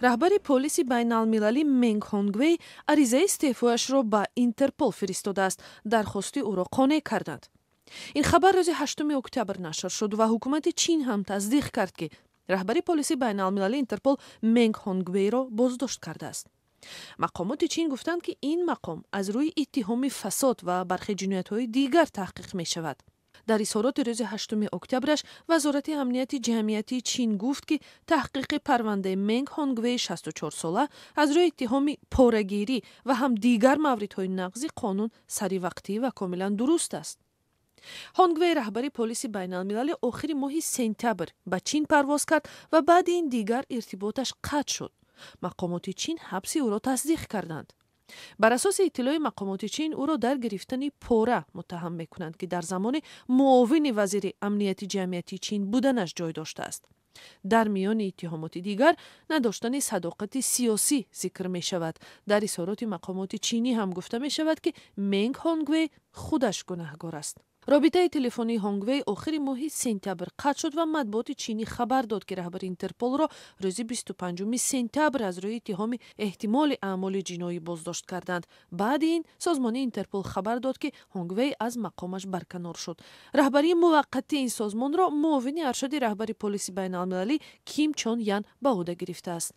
раҳбари полиси байналмилалӣ Менг Хонгвей аризаи истеъфояшро ба Интерпол фиристодааст, дархости ӯро қонеъ карданд. ин хабар рӯзи 8 октябр нашр шуд ва ҳукумати чин ҳам тасдиқ кард, ки раҳбари полиси байналмилалӣ Интерпол Менг Хонгвейро боздошт кардааст. мақомоти чин гуфтанд, ки ин мақом аз рӯи иттиҳоми фасод ва бархи ҷиноятҳои дигар таҳқиқ мешавад. дар изҳороти рӯзи 8 октябраш вазорати амнияти ҷамъиятии чин гуфт, ки таҳқиқи парвандаи Менг Хонгвей 64-сола аз рӯи иттиҳоми порагирӣ ва ҳам дигар мавридҳои нақзи қонун саривақтӣ ва комилан дуруст аст. Хонгвей раҳбари полиси байналмилалӣ охири моҳи сентябр ба чин парвоз кард ва баъди ин дигар иртиботаш қатъ шуд. мақомоти чин ҳабси ӯро тасдиқ карданд. бар асоси иттилои мақомоти чин ӯро дар гирифтани пора муттаҳам мекунанд, ки дар замони муовини вазири амнияти ҷамъиятии чин буданаш ҷой доштааст. дар миёни иттиҳомоти дигар надоштани садоқати сиёсӣ зикр мешавад. дар изҳороти мақомоти чинӣ ҳам гуфта мешавад, ки Менг Хонгвей худаш гунаҳгор аст. робитаи телефонии Хонгвей охири моҳи сентябр қатъ шуд ва матбуоти чинӣ хабар дод, ки раҳбари Интерполро рӯзи 25 сентябр аз рӯи иттиҳоми эҳтимоли аъмоли ҷиноӣ боздошт карданд. баъди ин созмони Интерпол хабар дод, ки Хонгвей аз мақомаш барканор шуд. раҳбарии муваққатии ин созмонро муовини аршади раҳбари полиси байналмилалӣ Ким Чон Ян ба ӯҳда гирифтааст.